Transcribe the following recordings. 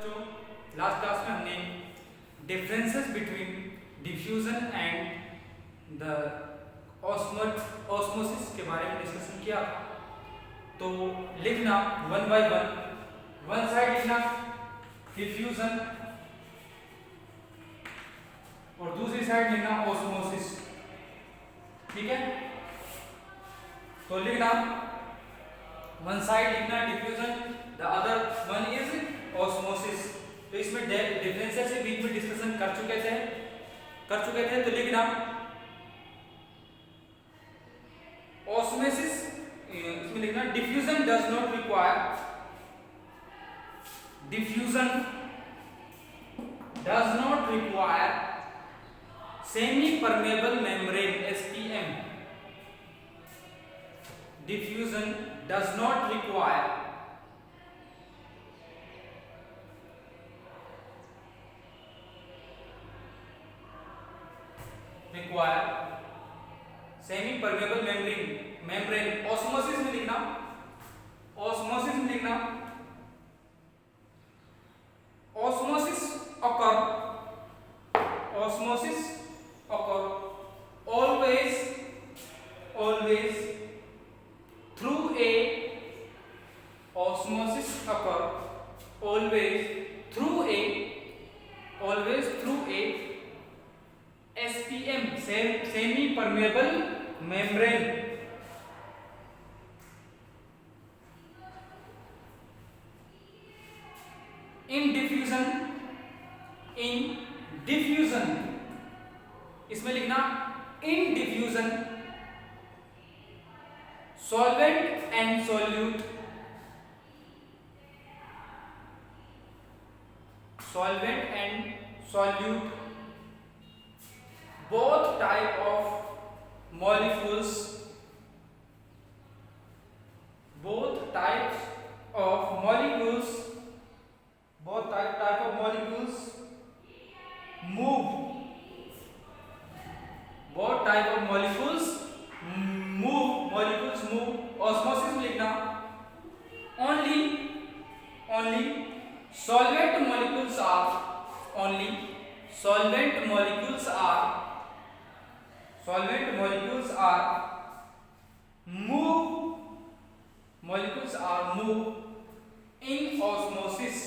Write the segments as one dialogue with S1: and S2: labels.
S1: Last class में हमने differences between diffusion and the osmosis के बारे में डिस्कशन किया। तो लिखना वन बाय वन साइड लिखना डिफ्यूजन और दूसरी साइड लिखना ऑस्मोसिस। ठीक है, तो लिखना वन साइड लिखना diffusion, the other one is osmosis. तो इसमें डिफरेंसेस के बीच में डिस्कशन कर चुके थे। तो लिखना ऑस्मोसिस, इसमें लिखना diffusion does not require semi permeable membrane SPM। Diffusion does not require semi permeable membrane. Osmosis में लिखना osmosis occur always through a SPM, semi permeable membrane। in diffusion इसमें लिखना in diffusion solvent and solute both type of molecules move। Osmosis में लिखना only solvent molecules are move in osmosis।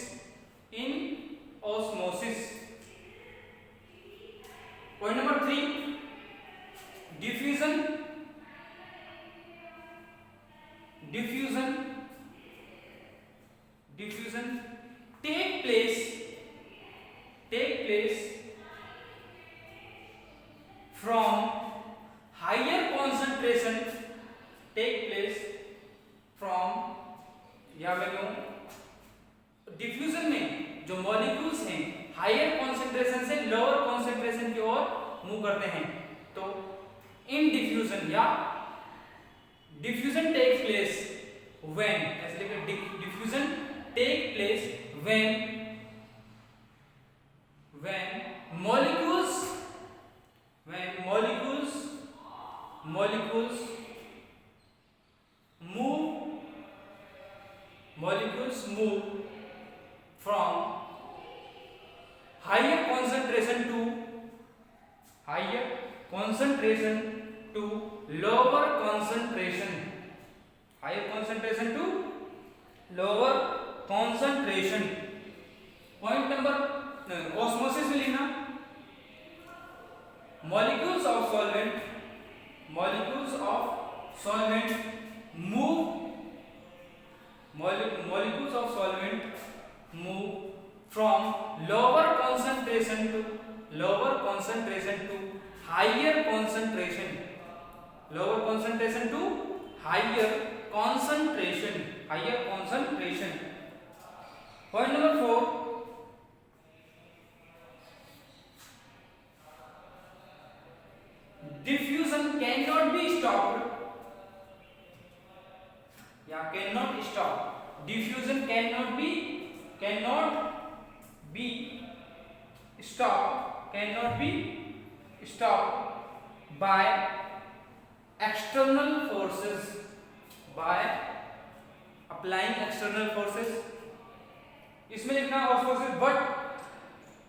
S1: Point number 3, diffusion take place from higher concentration diffusion में जो molecules हैं higher concentration से lower concentration की ओर move करते हैं। तो इन डिफ्यूजन टेक्स प्लेस व्हेन, ऐसे लिखिए diffusion take place when molecules move from higher concentration to lower concentration। Point number osmosis में लिखना molecules of solvent move from lower concentration to higher concentration Point number 4, diffusion cannot be stopped diffusion cannot be stopped by external forces, by applying external forces इसमें लिखना osmosis,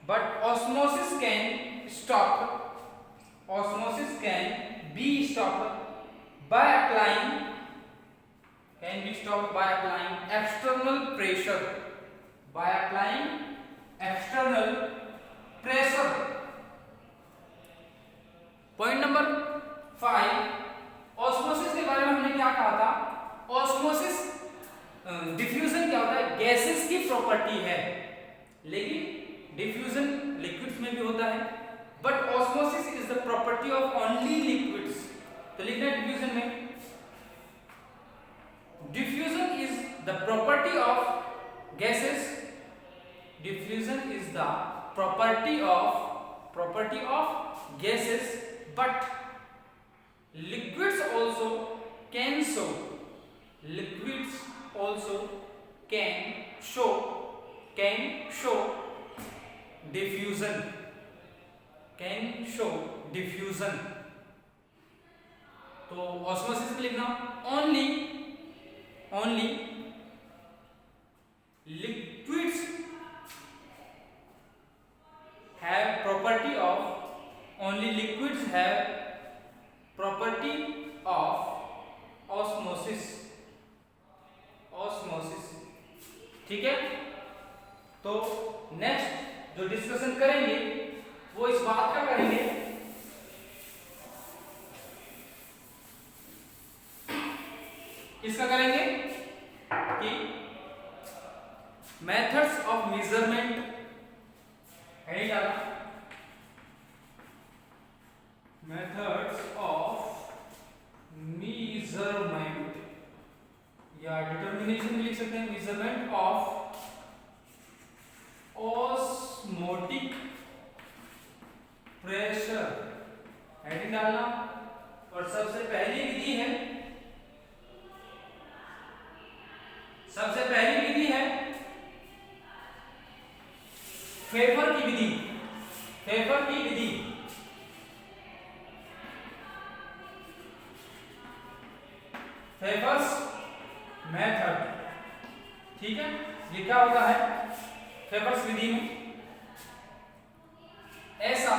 S1: but osmosis can stop, osmosis can be stopped by applying, can be stopped by applying external pressure, by applying external pressure. Point number 5, osmosis के बारे में हमने क्या कहा था? Osmosis diffusion क्या होता है? गैसेस की प्रॉपर्टी है, लेकिन डिफ्यूजन लिक्विड्स में भी होता है, but osmosis is the property of only liquids. तो लिखना है डिफ्यूजन में, diffusion is the property of gases, diffusion is the property of gases, but liquids also can show, liquids also can show diffusion, can show diffusion। तो osmosis में लिखना only liquids have property of, only liquids have property of osmosis, ठीक है। तो next जो discussion करेंगे वो इस बात का करेंगे, इसका करेंगे कि मेथड्स ऑफ मेजरमेंट, है डाला मेथड्स ऑफ मेजरमेंट, या डिटर्मिनेशन लिख सकते हैं, measurement of osmotic pressure, heading डालना। और सबसे पहली विधि है, फेफर की विधि, फेफर्स मेथड, ठीक है। ये क्या होता है फेफर्स विधि में? ऐसा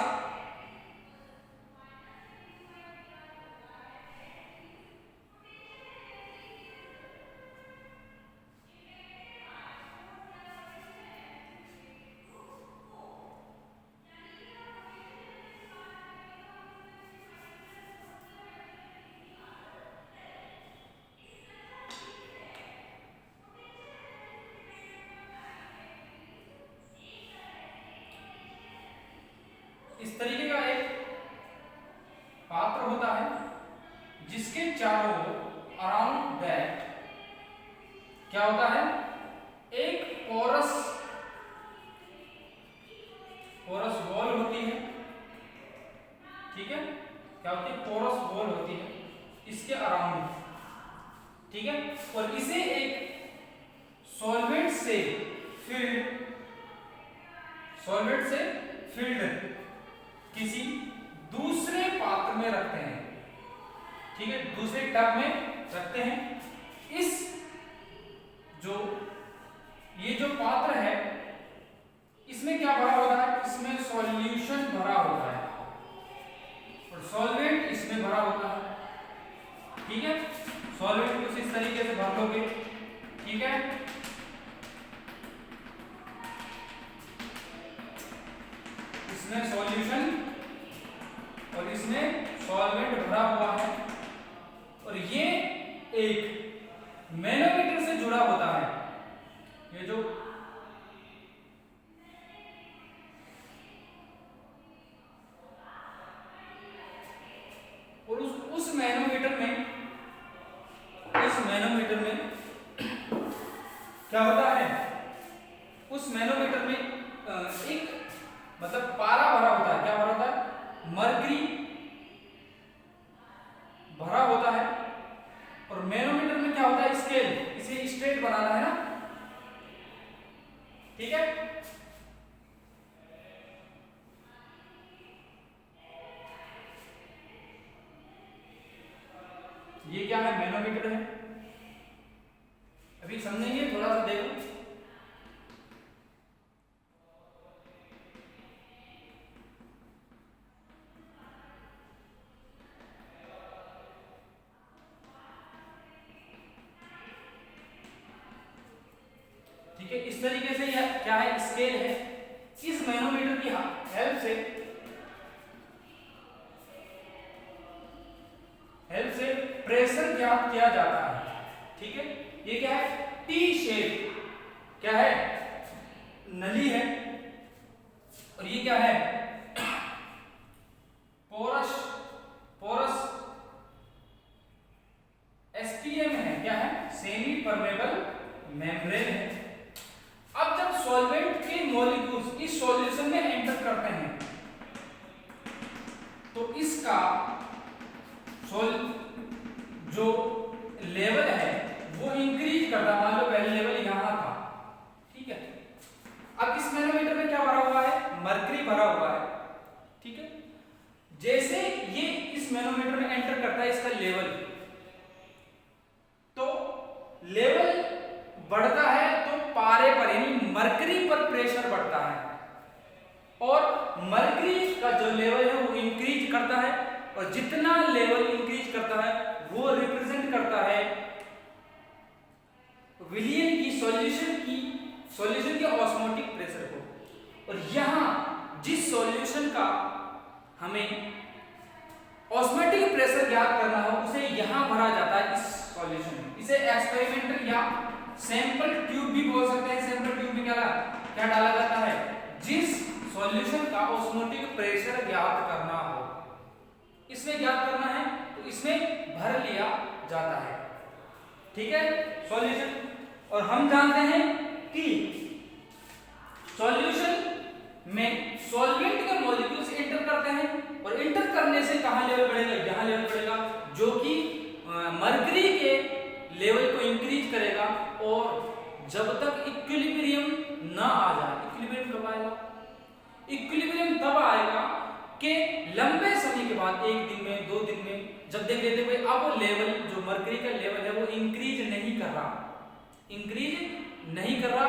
S1: इस तरीके का एक पात्र होता है जिसके चारों अराउंड दैट क्या होता है? एक पोरस वॉल होती है, ठीक है। क्या होती है? पोरस वॉल होती है इसके अराउंड, ठीक है। और इसे एक सॉल्वेंट से फिल्ड किसी दूसरे पात्र में रखते हैं, ठीक है, दूसरे टब में रखते हैं। इस ये जो पात्र है इसमें क्या भरा होता है? इसमें सॉल्यूशन भरा होता है और सॉल्वेंट इसमें भरा होता है, ठीक है। सॉल्वेंट कुछ इस तरीके से भर लोगे, ठीक है। इसमें सॉल्यूशन और इसमें सॉल्वेंट भरा हुआ है, और ये एक मैनोमीटर से जुड़ा होता है। ये जो और उस मैनोमीटर में क्या होता है? उस मैनोमीटर में एक मतलब पारा भरा होता है। क्या भरा होता है? मरकरी भरा होता है। और मैनोमीटर में क्या होता है? स्केल, इसे स्ट्रेट बनाना है ना, ठीक है। ये क्या है? मैनोमीटर है। अभी समझेंगे, थोड़ा सा देखो। है, इस तरीके से यह क्या है, स्केल है। इस मैनोमीटर की हेल्प से प्रेशर ज्ञात किया जाता है। ठीक है, ये क्या है, टी शेप क्या है, नली है, और ये क्या है, पोरस पोरस एसपीएम है, क्या है, सेमी परमेबल मेम्ब्रेन है। अब जब सॉल्वेंट के मॉलिक्यूल्स इस सॉल्यूशन में एंटर करते हैं तो इसका जो लेवल है वो इंक्रीज करता है। मान लो पहले लेवल यहां था, ठीक है, अब इस मैनोमीटर में क्या भरा हुआ है, मरकरी भरा हुआ है। ठीक है, जैसे ये इस मैनोमीटर में एंटर करता है इसका लेवल, तो लेवल बढ़ता है तो पारे पर यानी मरकरी पर प्रेशर बढ़ता है, और मरकरी का जो लेवल है वो इंक्रीज करता है, और जितना लेवल इंक्रीज करता है वो रिप्रेजेंट करता है विलियन की सॉल्यूशन के ऑस्मोटिक प्रेशर को। और यहां जिस सॉल्यूशन का हमें ऑस्मोटिक प्रेशर ज्ञात करना हो उसे यहां भरा जाता है, इस सॉल्यूशन में। इसे एक्सपेरिमेंटल या सैंपल ट्यूब भी बोल सकते हैं। सैंपल ट्यूब में क्या डाला जाता है, जिस सॉल्यूशन का ऑस्मोटिक प्रेशर ज्ञात करना हो, इसमें ज्ञात करना है तो इसमें भर लिया जाता है। ठीक है, सॉल्यूशन। और हम जानते हैं कि सॉल्यूशन में सॉल्वेंट के मॉलिक्यूल्स एंटर करते हैं, और एंटर करने से कहां लेवल बढ़ेगा, यहां लेवल बढ़ेगा, जो कि मरकरी के लेवल को इंक्रीज करेगा। और जब तक इक्विलिब्रियम ना आ जाए, इक्विलिब्रियम कब आएगा, इक्विलिब्रियम तब आएगा कि लंबे समय के बाद, एक दिन में, 2 दिन में, जब देख लेते हुए अब लेवल जो मरकरी का लेवल है वो इंक्रीज नहीं कर रहा,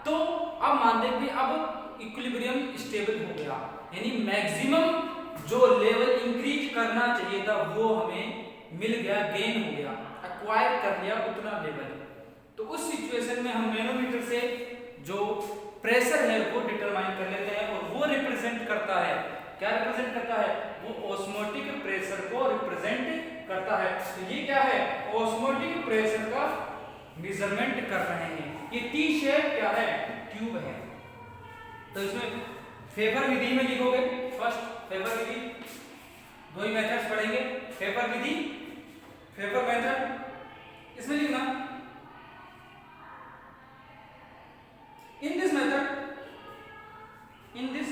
S1: तो अब मानते हैं कि अब इक्विलिब्रियम स्टेबल हो गया, यानी मैक्सिमम जो लेवल इंक्रीज करना चाहिए था वो हमें मिल गया, गेन हो गया, एक्वायर कर लिया उतना लेवल। तो उस सिचुएशन में हम मैनोमीटर से जो प्रेशर है वो डिटरमाइन कर लेते हैं, और वो रिप्रेजेंट करता है, क्या रिप्रेजेंट करता है, वो ऑस्मोटिक प्रेशर को रिप्रेजेंट करता है। तो ये क्या है, ऑस्मोटिक प्रेशर का मेजरमेंट कर रहे हैं। ये टी शेप क्या है, ट्यूब है। तो इसमें फेबर विधि में लिखोगे, फर्स्ट फेबर विधि, 2 ही मेथड्स पढ़ेंगे, फेबर विधि, फेबर मेथड। इसमें लिखना, in this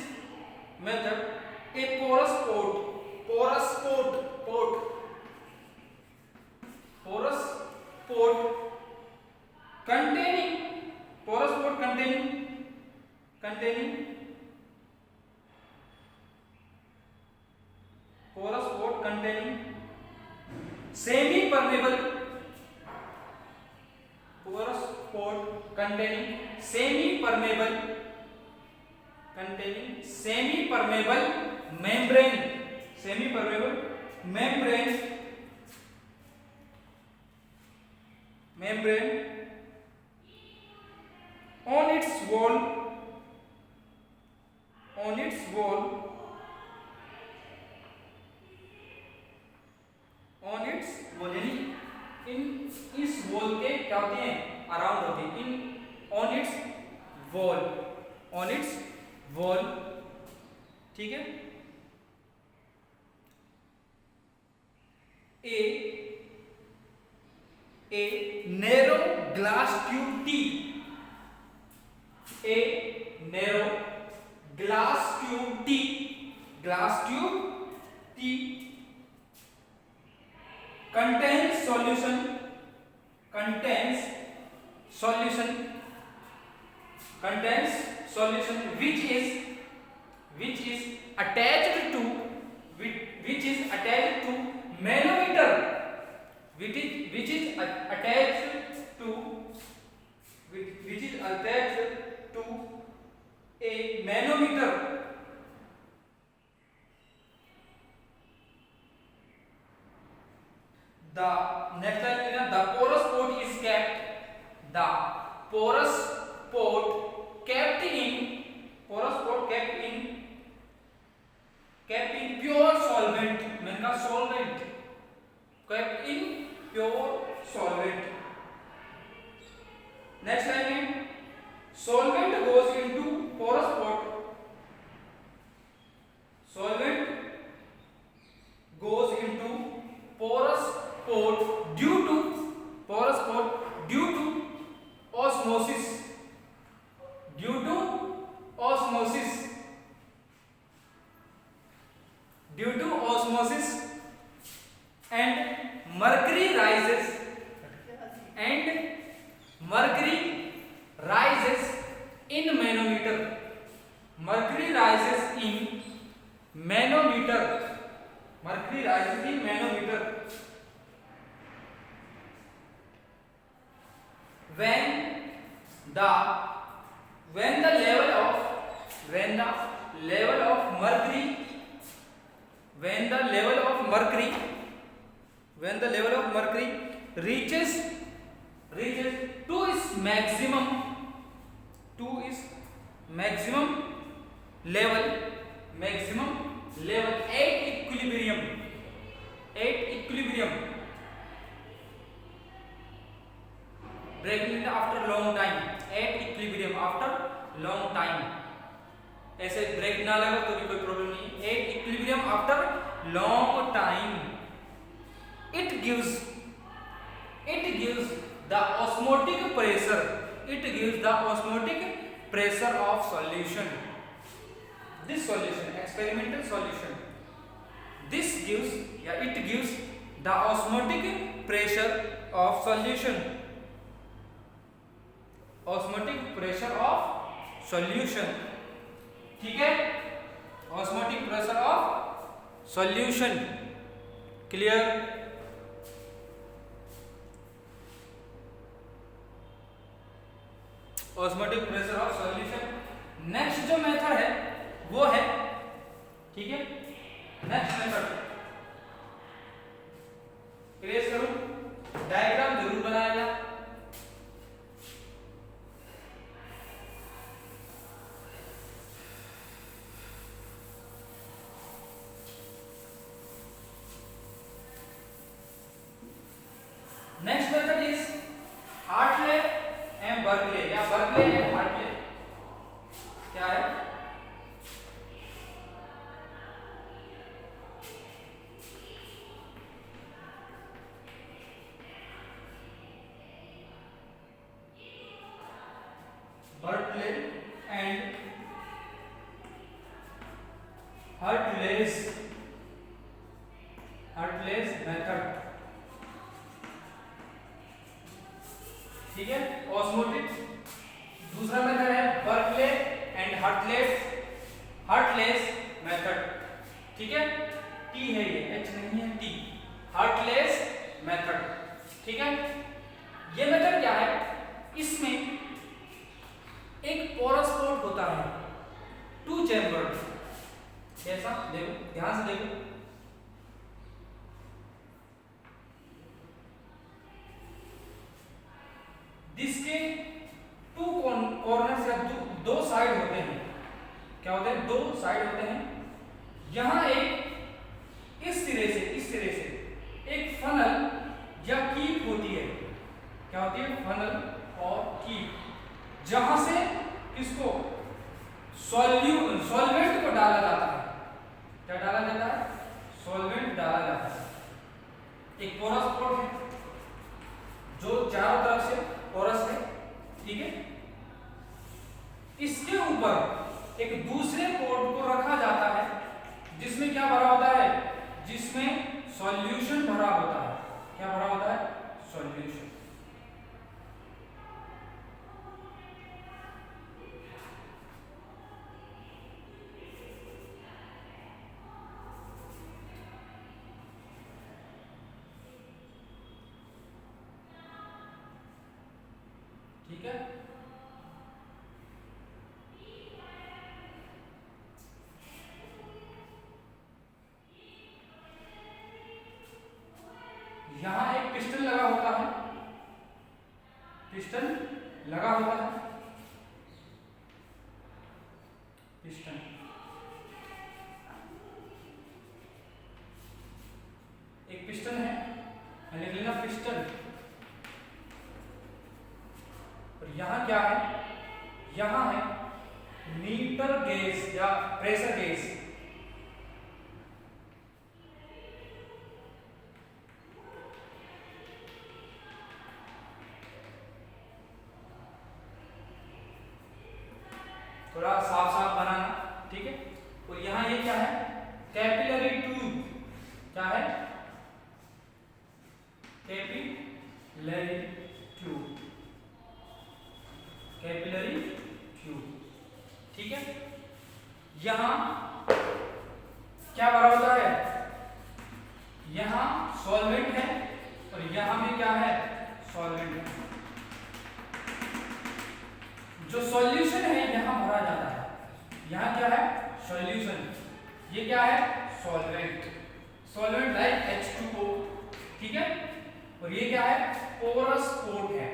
S1: method a porous pot containing semi permeable membrane on its wall यानी इन इस वॉल के क्या होते हैं, अराउंड होते हैं, इन ऑन इट्स वॉल। ठीक है, a narrow glass tube T, a narrow glass tube T contains solution which is attached to manometer, which is attached to a manometer. The next line, the porous pot is kept due to osmosis and mercury rises in manometer. Mercury rises in manometer. Mercury rises in manometer. When the level of mercury reaches to its maximum level at equilibrium breaking it after long time, at equilibrium after long time. ऐसे break ना लगा तो भी कोई problem नहीं, at equilibrium after long time. It gives the osmotic pressure of solution. This solution, experimental solution, it gives the osmotic pressure of solution. ठीक है, osmotic pressure of solution. Clear? Osmotic pressure of solution. Next जो method है वो है, ठीक है, next method trace करूं, diagram जरूर बनाएगा. Next method is Hartley and Berkeley या बर्कले एंड हार्टले. क्या है? Berkeley and heartless method. ठीक है, ऑस्मोटिक. दूसरा मेथड है बर्कले एंड हार्टलेस मेथड. ठीक है, टी है ये, एच नहीं है, टी. Heartless method. ठीक है, ये मेथड क्या है? इसमें एक पोरस पोर्ट होता है, 2 चैम्बर. कैसा? देखो, ध्यान से देखो. जिसके 2 कॉर्नर्स या 2 साइड होते हैं. क्या होते हैं? 2 साइड होते हैं. यहां एक इस सिरे से एक फनल या कीप होती है. क्या होती है? फनल और कीप, जहां से किसको? सॉल्वेंट को डाला जाता है. क्या डाला जाता है? सॉल्वेंट डाला जाता है. एक पोरस पोर्ट है जो चारों तरफ से पोरस है. ठीक है, इसके ऊपर एक दूसरे पोर्ट को रखा जाता है जिसमें क्या भरा होता है? जिसमें सॉल्यूशन भरा होता है. क्या भरा होता है? सॉल्यूशन. ठीक है, यहां एक पिस्टन लगा होता है. पिस्टन. एक पिस्टन है, लिख लेना पिस्टन. और यहां क्या है? यहां है मीटर गेज या प्रेशर गेज. थोड़ा साफ बनाना. ठीक है, और यहां ये क्या है? कैपिलरी ट्यूब यहां क्या भरा होता है, यहां सॉल्वेंट है और यहां भी क्या है, सॉल्वेंट है। जो सॉल्यूशन है यहां भरा जाता है, यहां क्या है, सॉल्यूशन, ये क्या है, सॉल्वेंट, सॉल्वेंट लाइक H2O, ठीक है। और ये क्या है, पोरस कोट है,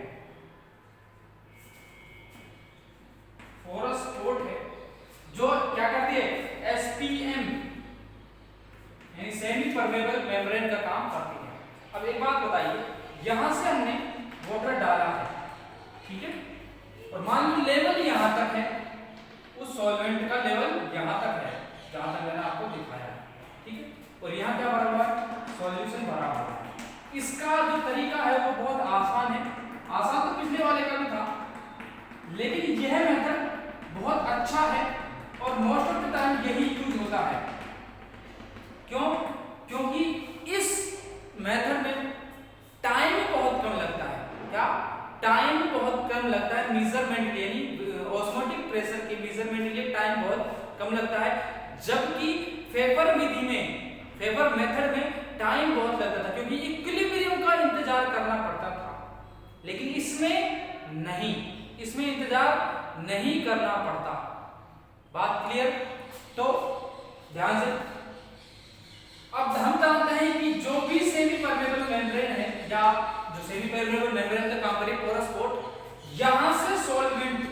S1: पोरस कोट है जो क्या करती है, SPM यानी सेमी परमेबल मेम्ब्रेन का काम करती है। अब एक बात बताइए, यहां से हमने वाटर डाला है, ठीक है, और मान लो लेवल यहां तक है, उस सॉल्वेंट का लेवल यहां तक है जहां तक मैंने आपको दिखाया, ठीक है, और यहां क्या भरा हुआ है, सॉल्यूशन भरा हुआ है। इसका जो तरीका है वो बहुत आसान है, आसान तो पिछले वाले का भी था, लेकिन यह मेथड बहुत अच्छा है और मोस्ट ऑफ द टाइम यही यूज होता है। क्यों? क्योंकि इस मेथड में टाइम बहुत कम लगता है, क्या, टाइम बहुत कम लगता है मेजरमेंट के, यानी ऑस्मोटिक प्रेशर के मेजरमेंट के लिए टाइम बहुत कम लगता है, जबकि फेबर विधि में, फेबर मेथड में टाइम बहुत लगता था, क्योंकि इक्विलिब्रियम का इंतजार करना पड़ता था, लेकिन इसमें नहीं, इसमें इंतजार नहीं करना पड़ता। बात क्लियर? तो ध्यान से, अब हम जानते हैं कि जो भी सेमी परमेबल मेम्ब्रेन है, या जो सेमी परमेबल मेम्ब्रेन का काम करे पोरस कोट, यहां से सॉल्वेंट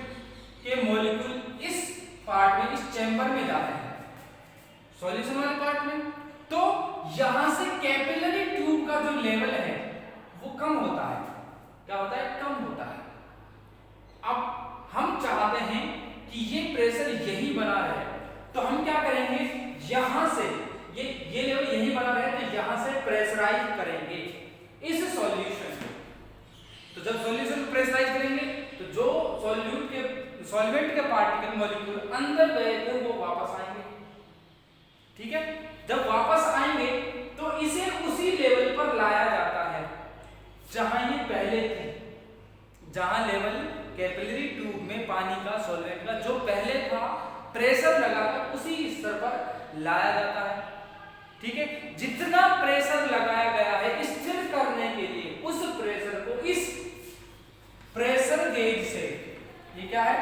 S1: के मॉलिक्यूल इस पार्ट में, इस चैम्बर में जाते हैं, सॉल्यूशन वाले पार्ट में, तो यहां से कैपिलरी ट्यूब का जो लेवल है वो कम होता है, क्या होता है, कम होता है। अब हम चाहते हैं कि ये प्रेशर यही बना रहे, तो हम क्या करेंगे, यहां से ये लेवल यही बना रहे, तो यहां से प्रेशराइज करेंगे इस सॉल्यूशन को। तो जब सॉल्यूशन को प्रेशराइज करेंगे तो जो सॉल्वेंट के पार्टिकल मॉलिक्यूल अंदर गए थे वो वापस आएंगे, ठीक है। जब वापस आएंगे तो इसे उसी लेवल पर लाया जाता है जहां ये पहले थे, जहां लेवल कैपिलरी ट्यूब में पानी का, सॉल्वेंट का जो पहले था, प्रेशर लगाकर उसी स्तर पर लाया जाता है, ठीक है। जितना प्रेशर लगाया गया है स्थिर करने के लिए, उस प्रेशर को इस प्रेशर गेज से, ये क्या है,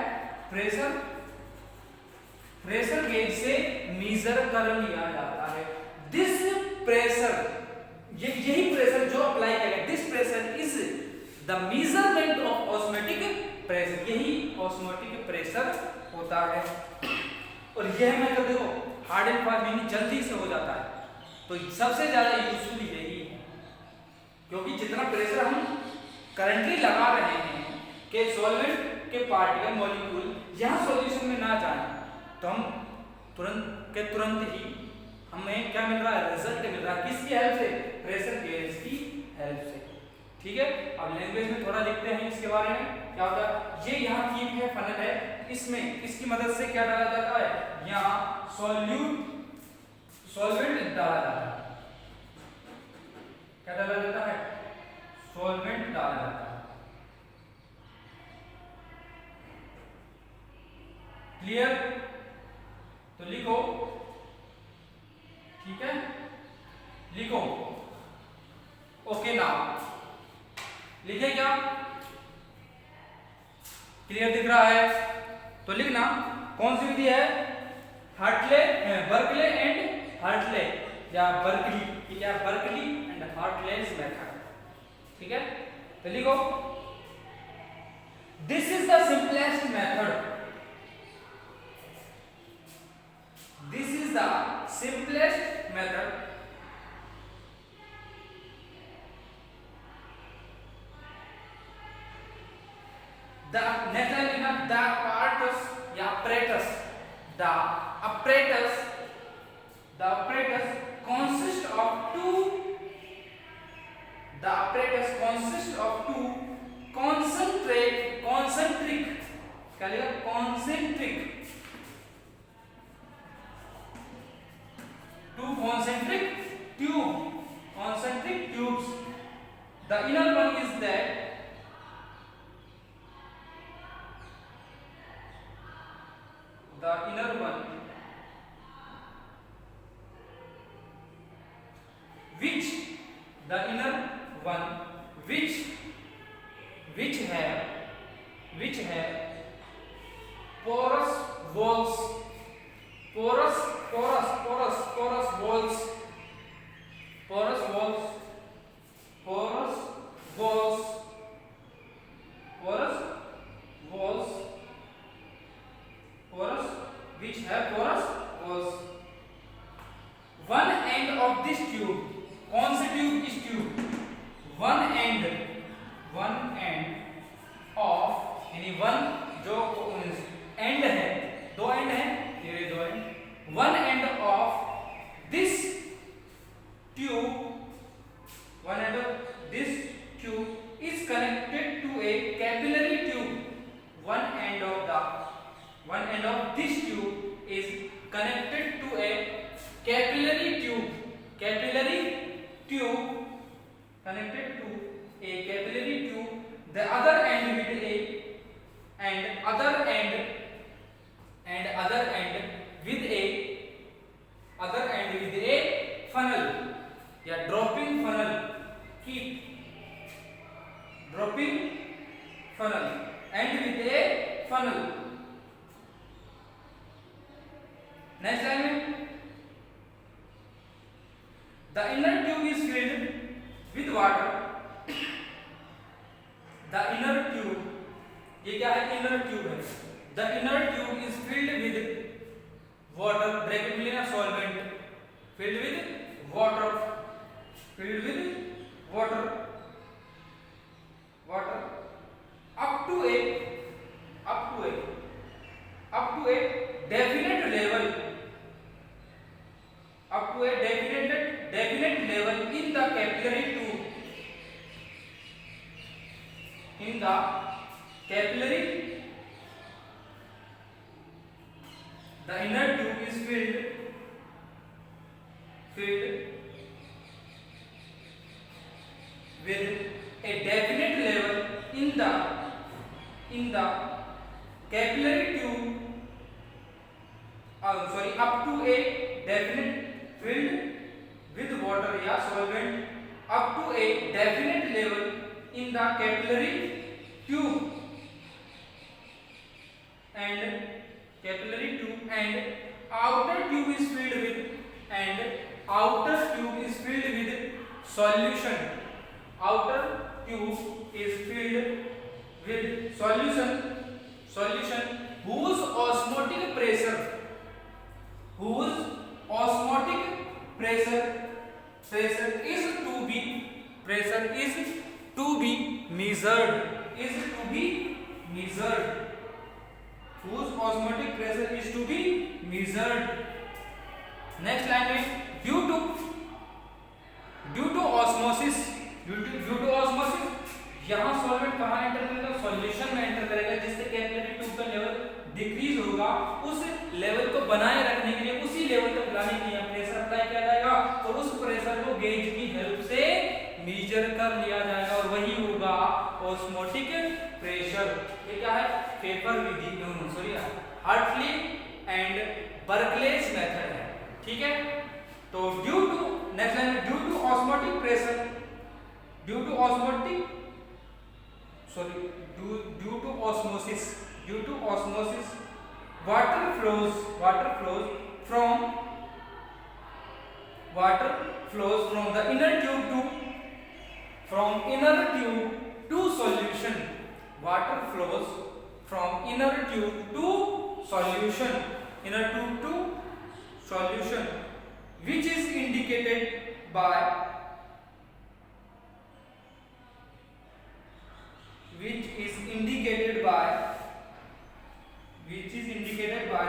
S1: प्रेशर गेज से मेजर कर लिया जाता है। दिस प्रेशर, यही प्रेशर जो अप्लाई किया गया, this pressure is the measurement of osmotic pressure, यही ऑस्मोटिक प्रेशर होता है। और यह मेथड देखो हार्ड एंड फास्ट यानी जल्दी से हो जाता है, तो सबसे ज्यादा यूजफुल यही है, क्योंकि जितना प्रेशर हम करंटली लगा रहे हैं कि सॉल्वेंट के पार्टिकल मॉलिक्यूल यहां सॉल्यूशन में ना जाए, तो हम तुरंत ही हमें क्या मिल रहा है, रिजल्ट मिल रहा है, किसकी हेल्प से, प्रेशर गेज की हेल्प से, ठीक है। अब लैंग्वेज में थोड़ा लिखते हैं इसके बारे में, क्या होता है, ये यहाँ कीप है, फनल है, इसमें इसकी मदद से क्या डाला जाता है, यहाँ सॉल्वेंट डाला जाता है, क्या डाला जाता है, सॉल्वेंट डाला जाता है। क्लियर? तो लिखो, ठीक है, लिखो, ओके नाउ, लिखे क्या, क्लियर दिख रहा है? तो लिखना कौन सी विधि है, बर्कले एंड हार्टले, या बर्कली एंड हार्टलेस मेथड, ठीक है। तो लिखो, this is the simplest method, this is the simplest method the apparatus consists of two concentric क्या लिखा, concentric tubes. The inner one is that the inner one the inner one which have porous walls, porous walls, porous walls, porous walls, which have porous walls. One end of this tube, कौन से tube? इस tube, one end of, यानी one जो and है, दो and है, ये दो and, one end of this tube, one end of this tube is connected to a capillary tube. One end of this tube is connected to a capillary tube. Capillary tube connected to a capillary tube. The other end with a other end with a funnel या dropping funnel. Keep dropping funnel and with a funnel. Next line, the inner tube is filled with water. The inner tube, ये क्या है? inner tube है. The inner tube is filled with water, bracket में लेना solvent, filled with water, up to a definite level, in the capillary tube, the inner tube is filled with a definite level in the capillary tube, up to a definite, filled with water या solvent up to a definite level in the capillary tube and outer tube is filled with solution. Outer tube is filled with solution whose osmotic pressure is to be measured. Whose osmotic pressure is to be measured. Next line is due to osmosis. यहाँ solvent कहाँ enter करेगा? Solution में enter करेगा, जिससे capillary tube का level decrease होगा. उस level को बनाए रखने के लिए, उसी लेवल तक लाने के लिए प्रेशर अप्लाई किया जाएगा और उस प्रेशर को गेज की हेल्प से मेजर कर लिया जाएगा और वही होगा ऑस्मोटिक प्रेशर. ये क्या है? पेपर विधि, हार्टली एंड बर्कलेज मेथड है. ठीक है. तो due to osmotic pressure, due to osmosis, water flows from the inner tube to solution. Water flows from inner tube to solution, which is indicated by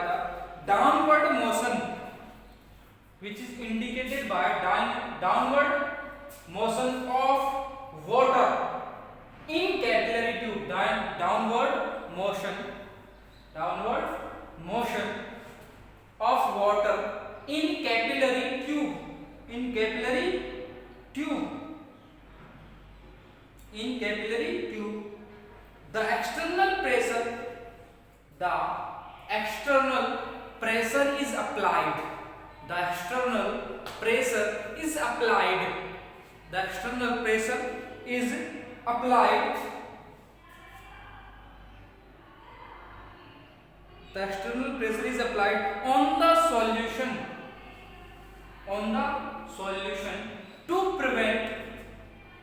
S1: the downward motion of water in capillary tube. Downward motion of water in capillary tube. The external pressure is applied the external pressure is applied, the external pressure is applied on the solution to prevent,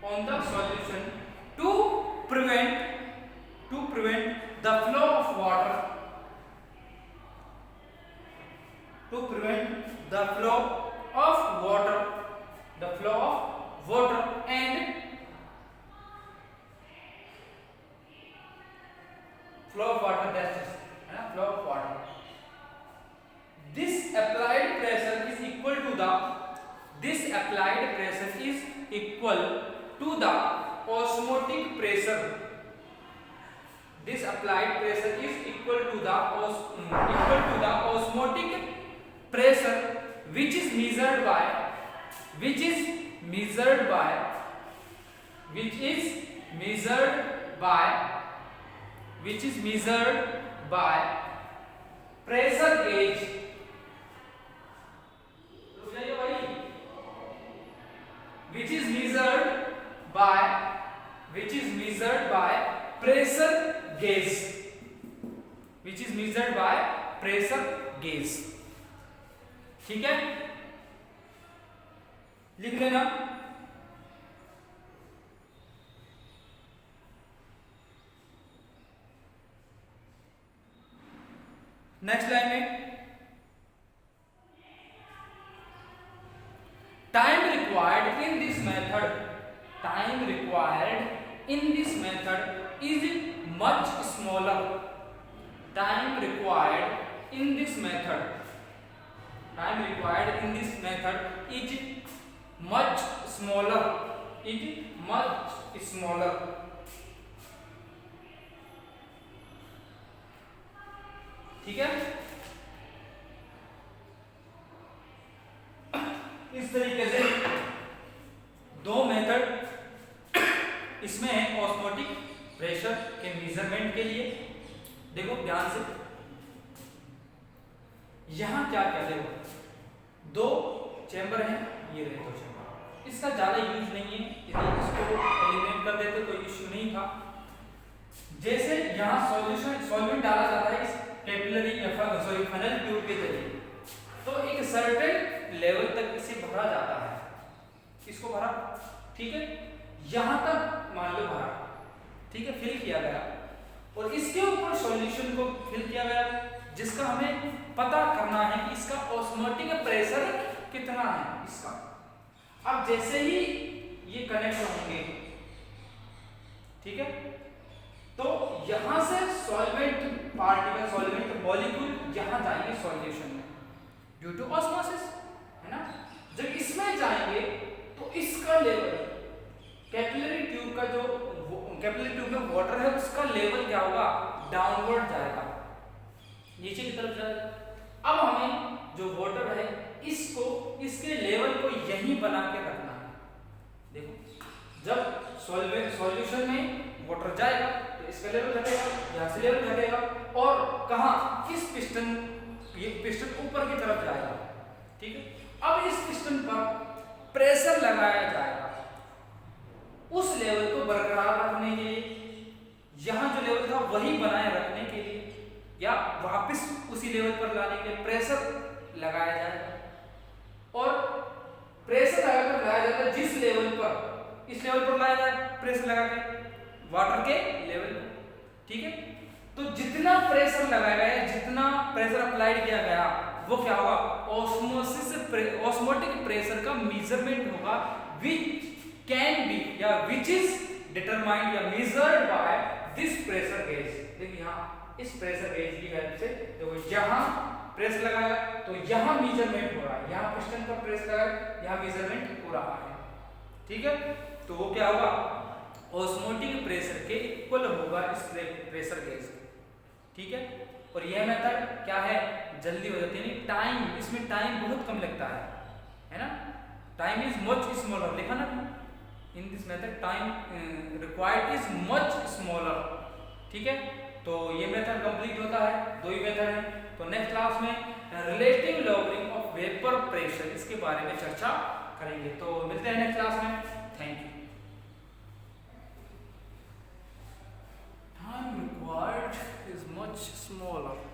S1: on the solution to prevent the flow of water, to prevent the flow of water, the flow of water and flow of water, that's it, flow of water. This applied pressure is equal to the, this applied pressure is equal to the osmotic pressure. This applied pressure is equal to the osmotic pressure, which is measured by pressure gauge, which is measured by pressure gauge, which is measured by pressure gauge. ठीक है, लिख लेना। Next line में time required in this method, time required in this method is much smaller, time required in this method, time required in this method is much smaller, ठीक है। इस तरीके से दो मेथड इसमें है ऑस्मोटिक प्रेशर के मेजरमेंट के लिए। देखो ध्यान से, यहां क्या क्या, देखो दो चैम्बर हैं, ये रहे दो चैम्बर, इसका ज्यादा यूज नहीं है, यदि इसको एलिमिनेट कर देते तो इश्यू नहीं था। जैसे यहाँ सॉल्वेंट डाला जाता है इस कैपिलरी फनल ट्यूब के जरिए, तो एक सर्टेन लेवल तक इसे भरा जाता है, इसको भरा, ठीक है, यहां तक मान लो भरा, ठीक है, फिल किया गया, और इसके ऊपर सॉल्यूशन को फिल किया गया, जिसका हमें पता करना है कि इसका ऑस्मोटिक प्रेशर कितना है इसका। अब जैसे ही ये कनेक्ट होंगे, ठीक है, तो यहां से सॉल्वेंट पार्टिकल, सॉल्वेंट मॉलिक्यूल यहां जाएंगे सॉल्यूशन में ड्यू टू ऑस्मोसिस, है ना। जब इसमें जाएंगे तो इसका लेवल, कैपिलरी ट्यूब का जो कैपिलरी ट्यूब में वाटर है उसका लेवल क्या होगा, डाउनवर्ड जाएगा, नीचे की तरफ जाएगा। अब हमें जो वाटर है इसको, इसके लेवल को यहीं बना के रखना है। देखो जब सॉल्यूशन में वाटर जाएगा तो इसका लेवल घटेगा, यहाँ से लेवल घटेगा, और कहाँ, इस पिस्टन, ये पिस्टन ऊपर की तरफ जाएगा, ठीक है। अब इस पिस्टन पर प्रेशर लगाया जाएगा उस लेवल को बरकरार रखने के लिए, यहाँ जो लेवल था वही बनाए रखने के लिए, या वापस उसी लेवल पर लाने के लिए प्रेशर लगाया जाएगा। और प्रेशर लगाया जाता है जिस लेवल पर, इस लेवल पर लाया जाए प्रेशर लगा के वाटर के लेवल पर, ठीक है। तो जितना प्रेशर लगाया गया, जितना प्रेशर अप्लाइड किया गया, वो क्या होगा, ऑस्मोटिक प्रेशर का मेजरमेंट होगा, विच कैन बी या विच इज डिटरमाइंड या measured by this pressure gauge. देखिए यहाँ इस प्रेशर गेज की हेल्प से, तो यहाँ प्रेस लगाया तो यहाँ मेजरमेंट हो रहा है, यहाँ पिस्टन पर प्रेस लगाया, यहाँ मेजरमेंट हो रहा है, ठीक है। तो वो क्या होगा, ऑस्मोटिक प्रेशर के इक्वल होगा इस प्रेशर गेज, ठीक है। और यह मेथड क्या है, जल्दी हो जाती है, टाइम, इसमें टाइम बहुत कम लगता है ना। टाइम इज मच स्मॉलर, लिखा ना in this method, time required is much smaller, ठीक है। तो ये मेथड कंप्लीट होता है, दो ही मेथड है। तो नेक्स्ट क्लास में relative lowering of vapour pressure, इसके बारे में चर्चा करेंगे। तो मिलते हैं नेक्स्ट क्लास में।
S2: much smaller.